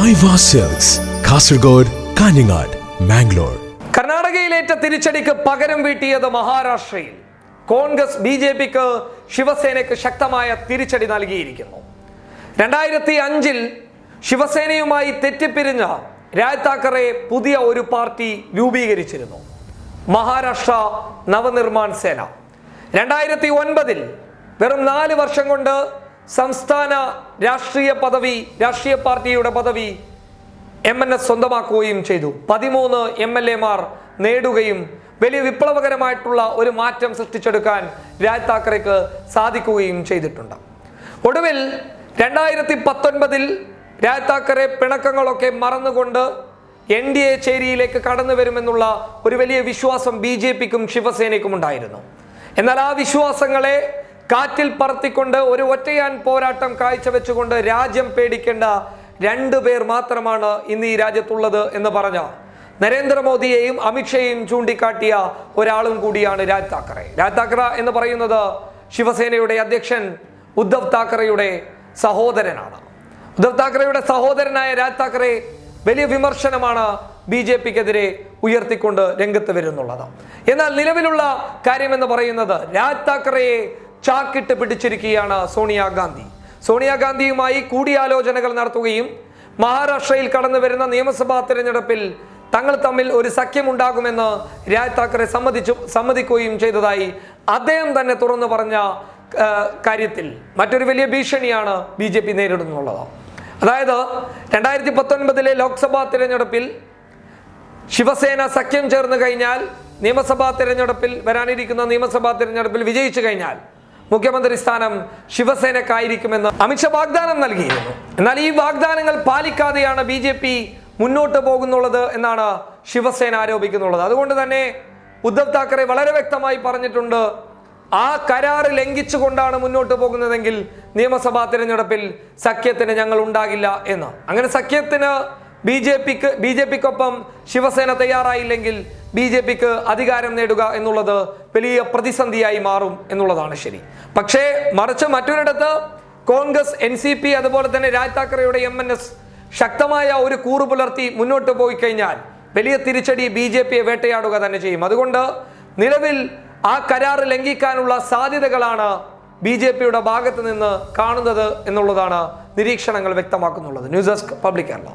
ഐവ silks, Kasaragod, Kanhangad, Mangalore. കർണാടകയിലേറ്റ തിരിച്ചടിക്ക് പകരം വീട്ടിയത് മഹാരാഷ്ട്രയിൽ. കോൺഗ്രസ് ബി.ജെ.പിക്ക് ശിവസേനയ്ക്ക് ശക്തമായ തിരിച്ചടി നൽകിയിരിക്കുന്നു. 2005 ശിവസേനയുമായി തെറ്റിപ്പിരിഞ്ഞ രാജ് താക്കറെ പുതിയ ഒരു പാർട്ടി രൂപീകരിച്ചിരുന്നു, മഹാരാഷ്ട്ര നവനിർമ്മാൺ സേന. 2009 വെറും 4 വർഷം കൊണ്ട് സംസ്ഥാന രാഷ്ട്രീയ പാർട്ടിയുടെ പദവി MNS സ്വന്തമാക്കുകയും ചെയ്തു. 13 MLA-മാർ നേടുകയും വലിയ വിപ്ലവകരമായിട്ടുള്ള ഒരു മാറ്റം സൃഷ്ടിച്ചെടുക്കാൻ രാജ് താക്കറെക്ക് സാധിക്കുകയും ചെയ്തിട്ടുണ്ട്. ഒടുവിൽ 2019 രാജ് താക്കറെ പിണക്കങ്ങളൊക്കെ മറന്നുകൊണ്ട് NDA ചേരിയിലേക്ക് കടന്നു വരുമെന്നുള്ള ഒരു വലിയ വിശ്വാസം ബി.ജെ.പിക്കും ശിവസേനയ്ക്കും ഉണ്ടായിരുന്നു. എന്നാൽ ആ വിശ്വാസങ്ങളെ കാറ്റിൽ പറത്തിക്കൊണ്ട് ഒരു ഒറ്റയാൻ പോരാട്ടം കാഴ്ചവെച്ചുകൊണ്ട് രാജ്യം പേടിക്കേണ്ട 2 പേർ മാത്രമാണ് ഇന്ന് ഈ രാജ്യത്തുള്ളത് എന്ന് പറഞ്ഞ നരേന്ദ്രമോദിയെയും അമിത്ഷയെയും ചൂണ്ടിക്കാട്ടിയ ഒരാളും കൂടിയാണ് രാജ് താക്കറെ. രാജ് താക്കറെ എന്ന് പറയുന്നത് ശിവസേനയുടെ അധ്യക്ഷൻ ഉദ്ധവ് താക്കറെയുടെ സഹോദരനാണ്. ഉദ്ധവ് താക്കറെയുടെ സഹോദരനായ രാജ് താക്കറെ വലിയ വിമർശനമാണ് ബി.ജെ.പിക്കെതിരെ ഉയർത്തിക്കൊണ്ട് രംഗത്ത് വരുന്നുള്ളത്. എന്നാൽ നിലവിലുള്ള കാര്യമെന്ന് പറയുന്നത് രാജ് താക്കറെയെ ചാക്കിട്ട് പിടിച്ചിരിക്കുകയാണ് സോണിയാഗാന്ധി. സോണിയാഗാന്ധിയുമായി കൂടിയാലോചനകൾ നടത്തുകയും മഹാരാഷ്ട്രയിൽ കടന്നു വരുന്ന നിയമസഭാ തിരഞ്ഞെടുപ്പിൽ തങ്ങൾ തമ്മിൽ ഒരു സഖ്യമുണ്ടാകുമെന്ന് രാജ് താക്കറെ സമ്മതിക്കുകയും ചെയ്തതായി അദ്ദേഹം തന്നെ തുറന്നു പറഞ്ഞ കാര്യത്തിൽ മറ്റൊരു വലിയ ഭീഷണിയാണ് ബി.ജെ.പി നേരിടുന്നുള്ളത്. അതായത് 2019 ലോക്സഭാ തിരഞ്ഞെടുപ്പിൽ ശിവസേന സഖ്യം ചേർന്ന് കഴിഞ്ഞാൽ വരാനിരിക്കുന്ന നിയമസഭാ തിരഞ്ഞെടുപ്പിൽ വിജയിച്ചു കഴിഞ്ഞാൽ മുഖ്യമന്ത്രി സ്ഥാനം ശിവസേനക്കായിരിക്കുമെന്ന് അമിത്ഷാ വാഗ്ദാനം നൽകിയിരുന്നു. എന്നാൽ ഈ വാഗ്ദാനങ്ങൾ പാലിക്കാതെയാണ് ബി.ജെ.പി മുന്നോട്ട് പോകുന്നുള്ളത് എന്നാണ് ശിവസേന ആരോപിക്കുന്നുള്ളത്. അതുകൊണ്ട് തന്നെ ഉദ്ധവ് താക്കറെ വളരെ വ്യക്തമായി പറഞ്ഞിട്ടുണ്ട്, ആ കരാറ് ലംഘിച്ചുകൊണ്ടാണ് മുന്നോട്ട് പോകുന്നതെങ്കിൽ നിയമസഭാ തിരഞ്ഞെടുപ്പിൽ സഖ്യത്തിന് ഞങ്ങൾ ഉണ്ടാകില്ല എന്ന്. അങ്ങനെ സഖ്യത്തിന് ബി.ജെ.പിക്കൊപ്പം ശിവസേന തയ്യാറായില്ലെങ്കിൽ ബി.ജെ.പിക്ക് അധികാരം നേടുക എന്നുള്ളത് വലിയ പ്രതിസന്ധിയായി മാറും എന്നുള്ളതാണ് ശരി. പക്ഷേ മറിച്ച് മറ്റൊരിടത്ത് കോൺഗ്രസ്, NCP അതുപോലെ തന്നെ രാജ് താക്കറെയുടെ MNS ശക്തമായ ഒരു കൂറ് പുലർത്തി മുന്നോട്ട് പോയി കഴിഞ്ഞാൽ വലിയ തിരിച്ചടി ബി.ജെ.പിയെ വേട്ടയാടുക തന്നെ ചെയ്യും. അതുകൊണ്ട് നിലവിൽ ആ കരാറ് ലംഘിക്കാനുള്ള സാധ്യതകളാണ് ബി.ജെ.പിയുടെ ഭാഗത്ത് നിന്ന് കാണുന്നത് എന്നുള്ളതാണ് നിരീക്ഷണങ്ങൾ വ്യക്തമാക്കുന്നുള്ളത്. News desk public Kerala.